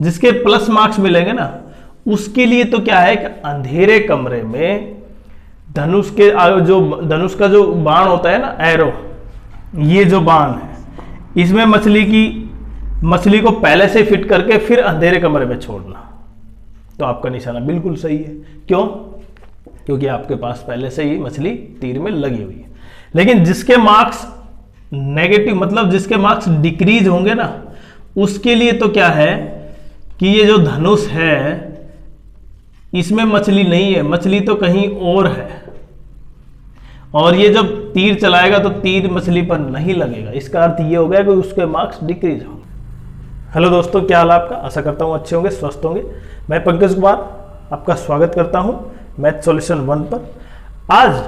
जिसके plus marks मिलेंगे ना, उसके लिए तो क्या है कि अंधेरे कमरे में धनुष का जो बाण होता है ना, एरो, ये जो बाण है, इसमें मछली को पहले से फिट करके फिर अंधेरे कमरे में छोड़ना, तो आपका निशाना बिल्कुल सही है। क्यों? क्योंकि आपके पास पहले से ही मछली तीर में लगी हुई है। लेकिन जिसके मार्क्स नेगेटिव, मतलब जिसके मार्क्स डिक्रीज होंगे ना, उसके लिए तो क्या है कि ये जो धनुष है इसमें मछली नहीं है, मछली तो कहीं और है, और ये जब तीर चलाएगा तो तीर मछली पर नहीं लगेगा। इसका अर्थ ये हो गया कि उसके मार्क्स डिक्रीज होंगे। हेलो दोस्तों, क्या हाल है आपका? आशा करता हूँ अच्छे होंगे, स्वस्थ होंगे। मैं पंकज कुमार आपका स्वागत करता हूँ मैथ सॉल्यूशन 1 पर। आज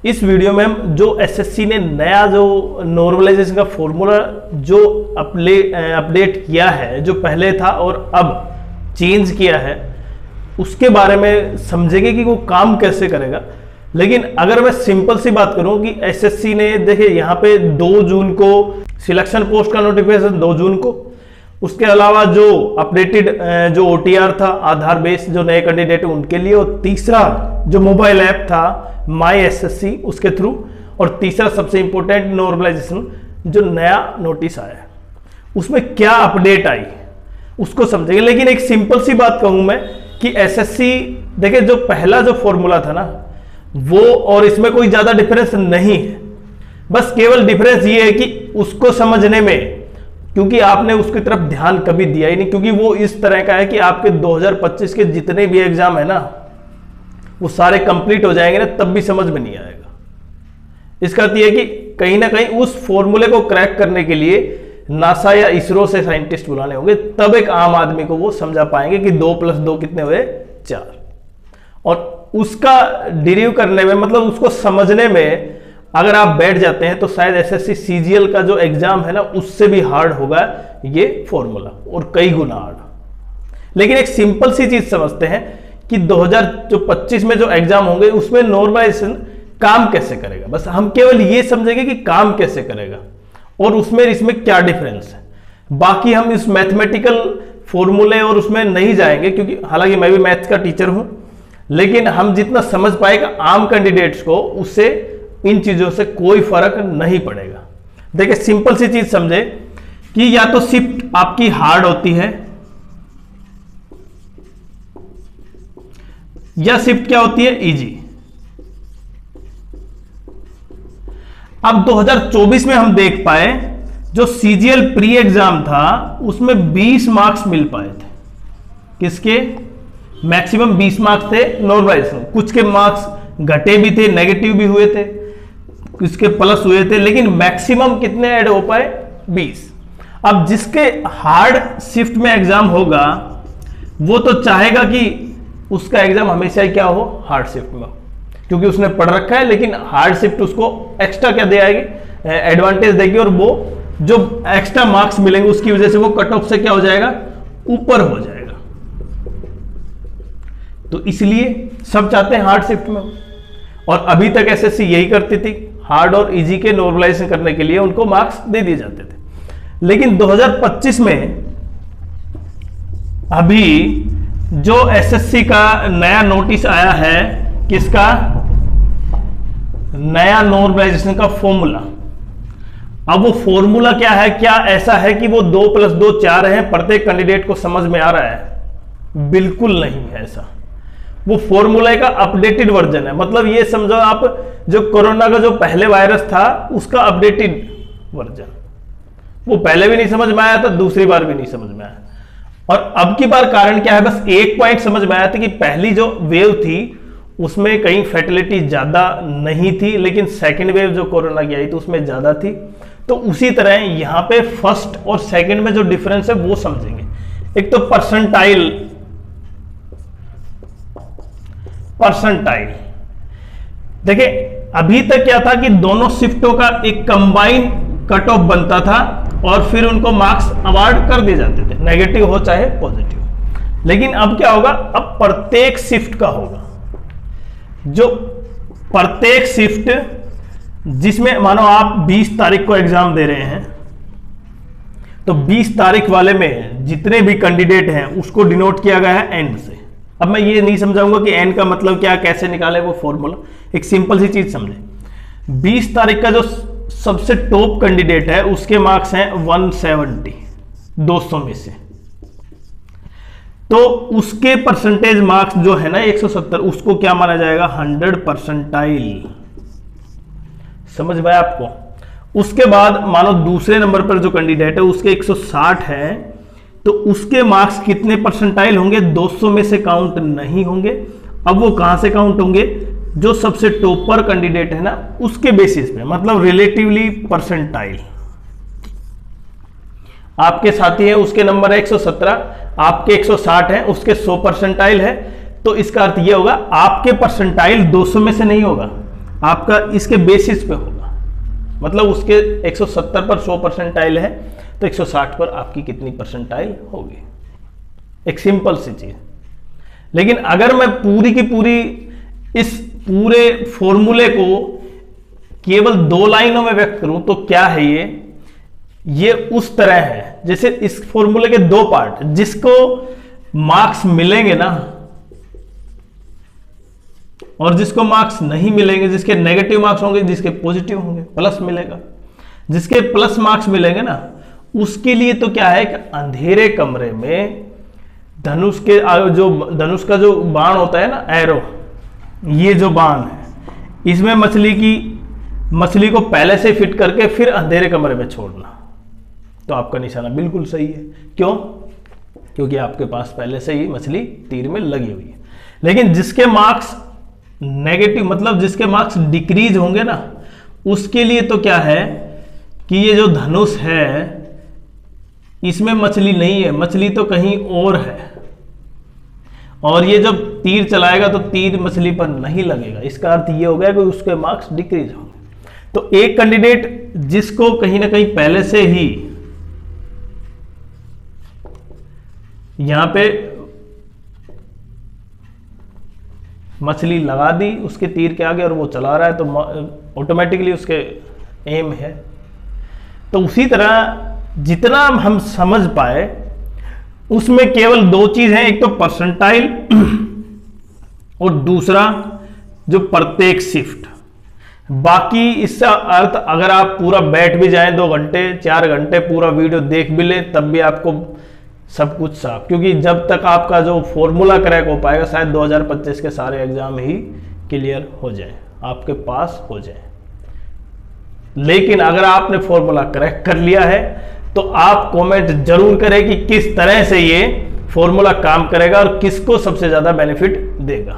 इस वीडियो में हम जो एसएससी ने नया जो नॉर्मलाइजेशन का फॉर्मूला जो अपडेट किया है, जो पहले था और अब चेंज किया है, उसके बारे में समझेंगे कि वो काम कैसे करेगा। लेकिन अगर मैं सिंपल सी बात करूं कि एसएससी ने, देखिए यहाँ पे 2 जून को सिलेक्शन पोस्ट का नोटिफिकेशन, 2 जून को, उसके अलावा जो अपडेटेड जो ओटीआर था आधार बेस्ड जो नए कैंडिडेट उनके लिए, और तीसरा जो मोबाइल ऐप था माई एसएससी उसके थ्रू, और तीसरा सबसे इंपॉर्टेंट नॉर्मलाइजेशन जो नया नोटिस आया है, उसमें क्या अपडेट आई उसको समझेंगे। लेकिन एक सिंपल सी बात कहूं मैं कि एसएससी, देखिए जो पहला जो फॉर्मूला था ना वो और इसमें कोई ज्यादा डिफरेंस नहीं है। बस केवल डिफरेंस ये है कि उसको समझने में, क्योंकि आपने उसकी तरफ ध्यान कभी दिया ही नहीं, क्योंकि वो इस तरह का है कि आपके 2025 के जितने भी एग्जाम है ना वो सारे कंप्लीट हो जाएंगे ना, तब भी समझ में नहीं आएगा। इसका अर्थ यह है कि कहीं ना कहीं उस फॉर्मूले को क्रैक करने के लिए नासा या इसरो से साइंटिस्ट बुलाने होंगे, तब एक आम आदमी को वो समझा पाएंगे कि 2 + 2 कितने हुए, 4। और उसका डिरीव करने में, मतलब उसको समझने में अगर आप बैठ जाते हैं तो शायद एसएससी सीजीएल का जो एग्जाम है ना उससे भी हार्ड होगा ये फॉर्मूला, और कई गुना हार्ड। लेकिन एक सिंपल सी चीज समझते हैं कि 2025 में जो एग्जाम होंगे उसमें नॉर्मलाइजेशन काम कैसे करेगा। बस हम केवल ये समझेंगे कि काम कैसे करेगा और उसमें इसमें क्या डिफरेंस है। बाकी हम इस मैथमेटिकल फॉर्मूले और उसमें नहीं जाएंगे, क्योंकि हालांकि मैं भी मैथ्स का टीचर हूं, लेकिन हम जितना समझ पाएगा आम कैंडिडेट्स को, उससे इन चीजों से कोई फर्क नहीं पड़ेगा। देखिए सिंपल सी चीज समझे कि या तो शिफ्ट आपकी हार्ड होती है, या शिफ्ट क्या होती है, इजी। अब 2024 में हम देख पाए जो सीजीएल प्री एग्जाम था उसमें 20 मार्क्स मिल पाए थे। किसके? मैक्सिमम 20 मार्क्स थे नॉर्मलाइजेशन। कुछ के मार्क्स घटे भी थे, नेगेटिव भी हुए थे, किसके प्लस हुए थे, लेकिन मैक्सिमम कितने ऐड हो पाए, 20। अब जिसके हार्ड शिफ्ट में एग्जाम होगा वो तो चाहेगा कि उसका एग्जाम हमेशा ही क्या हो, हार्ड शिफ्ट में हो, क्योंकि उसने पढ़ रखा है। लेकिन हार्ड शिफ्ट उसको एक्स्ट्रा क्या दे आएगी, एडवांटेज देगी, और वो जो एक्स्ट्रा मार्क्स मिलेंगे उसकी वजह से वो कट ऑफ से क्या हो जाएगा, ऊपर हो जाएगा। तो इसलिए सब चाहते हैं हार्ड शिफ्ट में हो, और अभी तक एसएससी यही करती थी, हार्ड और इजी के नॉर्मलाइजेशन करने के लिए उनको मार्क्स दे दिए जाते थे। लेकिन 2025 में अभी जो एसएससी का नया नोटिस आया है, किसका, नया नॉर्मलाइजेशन का फॉर्मूला। अब वो फॉर्मूला क्या है, क्या ऐसा है कि वो 2 + 2 4 है, प्रत्येक कैंडिडेट को समझ में आ रहा है? बिल्कुल नहीं है ऐसा। वो फॉर्मूला का अपडेटेड वर्जन है। मतलब ये समझो आप, जो कोरोना का जो पहले वायरस था उसका अपडेटेड वर्जन। वो पहले भी नहीं समझ में आया था, दूसरी बार भी नहीं समझ में आया, और अब की बार कारण क्या है, बस एक पॉइंट समझ में आया था कि पहली जो वेव थी उसमें कहीं फैटिलिटी ज्यादा नहीं थी, लेकिन सेकेंड वेव जो कोरोना की आई थी उसमें ज्यादा थी। तो उसी तरह यहां पे फर्स्ट और सेकेंड में जो डिफरेंस है वो समझेंगे। एक तो परसेंटाइल, देखिए अभी तक क्या था कि दोनों शिफ्टों का एक कंबाइन कट ऑफ बनता था और फिर उनको मार्क्स अवार्ड कर दिए जाते थे, नेगेटिव हो चाहे पॉजिटिव। लेकिन अब क्या होगा, अब प्रत्येक शिफ्ट का होगा, जो प्रत्येक शिफ्ट जिसमें मानो आप 20 तारीख को एग्जाम दे रहे हैं तो 20 तारीख वाले में जितने भी कैंडिडेट हैं उसको डिनोट किया गया है एन से। अब मैं ये नहीं समझाऊंगा कि एन का मतलब क्या, कैसे निकाले वो फॉर्मूला, एक सिंपल सी चीज समझे। 20 तारीख का जो सबसे टॉप कैंडिडेट है उसके मार्क्स हैं 170 200 में से, तो उसके परसेंटेज मार्क्स जो है ना 170, उसको क्या माना जाएगा 100 परसेंटाइल। समझ में आया आपको? उसके बाद मानो दूसरे नंबर पर जो कैंडिडेट है उसके 160 है, तो उसके मार्क्स कितने परसेंटाइल होंगे, 200 में से काउंट नहीं होंगे। अब वो कहां से काउंट होंगे, जो सबसे टॉपर कैंडिडेट है ना उसके बेसिस पे, मतलब रिलेटिवली परसेंटाइल। आपके साथी है उसके नंबर है 117, आपके 160 है, उसके 100 परसेंटाइल है, तो इसका अर्थ यह होगा आपके परसेंटाइल 200 में से नहीं होगा, आपका इसके बेसिस पे होगा। मतलब उसके 170 पर 100 परसेंटाइल है तो 160 पर आपकी कितनी परसेंटाइल होगी, एक सिंपल सी चीज। लेकिन अगर मैं पूरी की पूरी इस पूरे फॉर्मूले को केवल 2 लाइनों में व्यक्त करूं तो क्या है ये उस तरह है जैसे इस फॉर्मूले के 2 पार्ट, जिसको मार्क्स मिलेंगे ना और जिसको मार्क्स नहीं मिलेंगे, जिसके नेगेटिव मार्क्स होंगे, जिसके पॉजिटिव होंगे, प्लस मिलेगा। जिसके प्लस मार्क्स मिलेंगे ना उसके लिए तो क्या है कि अंधेरे कमरे में धनुष का जो बाण होता है ना, एरो, ये जो बाण है इसमें मछली को पहले से फिट करके फिर अंधेरे कमरे में छोड़ना, तो आपका निशाना बिल्कुल सही है। क्यों? क्योंकि आपके पास पहले से ही मछली तीर में लगी हुई है। लेकिन जिसके मार्क्स नेगेटिव, मतलब जिसके मार्क्स डिक्रीज होंगे ना, उसके लिए तो क्या है कि ये जो धनुष है इसमें मछली नहीं है, मछली तो कहीं और है, और ये जब तीर चलाएगा तो तीर मछली पर नहीं लगेगा। इसका अर्थ ये हो गया कि उसके मार्क्स डिक्रीज होंगे। तो एक कैंडिडेट जिसको कहीं ना कहीं पहले से ही यहां पे मछली लगा दी उसके तीर के आगे और वो चला रहा है, तो ऑटोमेटिकली उसके एम है। तो उसी तरह जितना हम समझ पाए उसमें केवल 2 चीज हैं, एक तो परसेंटाइल और दूसरा जो प्रत्येक शिफ्ट। बाकी इसका अर्थ अगर आप पूरा बैठ भी जाएं 2 घंटे 4 घंटे पूरा वीडियो देख भी लें तब भी आपको सब कुछ साफ, क्योंकि जब तक आपका जो फॉर्मूला क्रैक हो पाएगा शायद 2025 के सारे एग्जाम ही क्लियर हो जाए, आपके पास हो जाए। लेकिन अगर आपने फॉर्मूला क्रैक कर लिया है तो आप कमेंट जरूर करें कि किस तरह से ये फॉर्मूला काम करेगा और किसको सबसे ज्यादा बेनिफिट देगा।